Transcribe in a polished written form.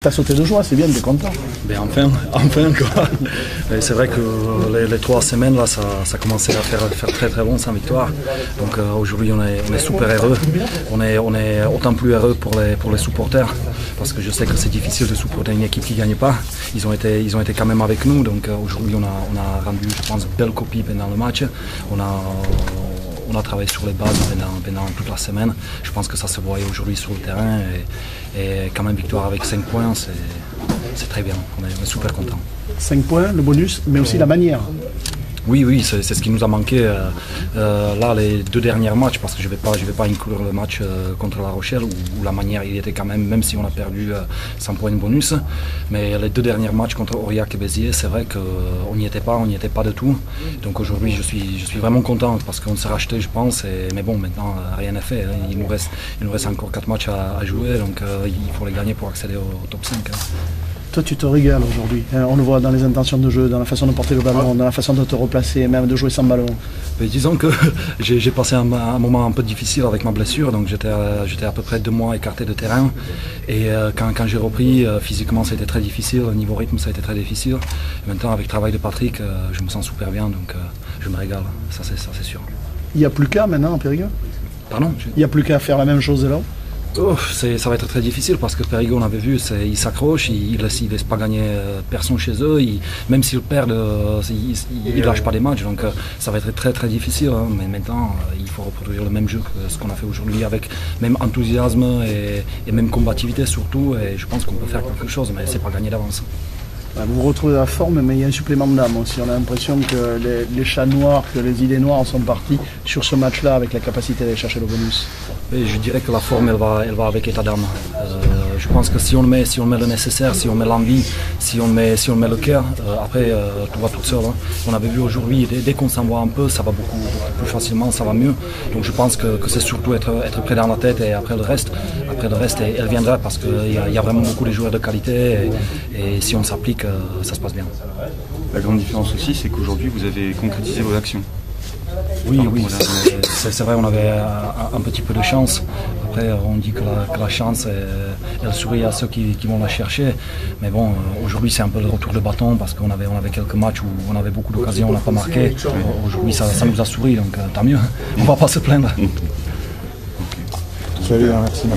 T'as sauté de joie, c'est bien, t'es content. Ben enfin quoi. C'est vrai que les 3 semaines là, ça commençait à faire très bon sans victoire. Donc aujourd'hui on est super heureux. On est autant plus heureux pour les supporters parce que je sais que c'est difficile de supporter une équipe qui ne gagne pas. Ils ont été quand même avec nous. Donc aujourd'hui on a rendu, je pense, belle copie pendant le match. On a travaillé sur les bases pendant toute la semaine. Je pense que ça se voyait aujourd'hui sur le terrain. Et quand même victoire avec 5 points, c'est très bien. On est super contents. 5 points, le bonus, mais aussi la manière. Oui, c'est ce qui nous a manqué là les 2 derniers matchs, parce que je vais pas inclure le match contre La Rochelle où la manière il était quand même si on a perdu 100 points de bonus, mais les 2 derniers matchs contre Aurillac et Béziers, c'est vrai qu'on n'y était pas du tout. Donc aujourd'hui je suis vraiment content parce qu'on s'est racheté, je pense, mais bon, maintenant rien n'est fait. Il nous reste encore 4 matchs à jouer, donc il faut les gagner pour accéder au top 5. Toi, tu te régales aujourd'hui. On le voit dans les intentions de jeu, dans la façon de porter le ballon, dans la façon de te replacer, même de jouer sans ballon. Mais disons que j'ai passé un moment un peu difficile avec ma blessure, donc j'étais à peu près 2 mois écarté de terrain. Et quand j'ai repris, physiquement ça a été très difficile, au niveau rythme ça a été très difficile. Et maintenant avec le travail de Patrick, je me sens super bien, donc je me régale, ça c'est sûr. Il n'y a plus qu'à maintenant en Périgueux? Pardon? Il n'y a plus qu'à faire la même chose là? Ça va être très difficile parce que Périgueux, on avait vu, ils s'accrochent, ils laissent pas gagner personne chez eux, même s'ils perdent, ils lâchent pas des matchs, donc ça va être très difficile, hein. Mais maintenant il faut reproduire le même jeu que ce qu'on a fait aujourd'hui avec même enthousiasme et même combativité surtout, et je pense qu'on peut faire quelque chose, mais c'est pas gagné d'avance. Vous vous retrouvez la forme, mais il y a un supplément d'âme aussi. On a l'impression que les chats noirs, que les idées noires sont partis sur ce match-là avec la capacité d'aller chercher le bonus. Et je dirais que la forme, elle va avec état d'âme. Je pense que si on met le nécessaire, si on met l'envie, si on met le cœur, après tout va tout seul. Hein. On avait vu aujourd'hui, dès qu'on s'envoie un peu, ça va beaucoup plus facilement, ça va mieux. Donc je pense que c'est surtout être prêt dans la tête, et après le reste, elle viendra parce qu'il y a vraiment beaucoup de joueurs de qualité, et si on s'applique, ça se passe bien. La grande différence aussi, c'est qu'aujourd'hui vous avez concrétisé vos actions. Oui, c'est vrai, on avait un petit peu de chance. Après, on dit que la chance, elle sourit à ceux qui vont la chercher. Mais bon, aujourd'hui, c'est un peu le retour de bâton parce qu'on avait quelques matchs où on avait beaucoup d'occasions, on n'a pas marqué. Aujourd'hui, ça nous a souri, donc tant mieux. On ne va pas se plaindre. Salut, merci.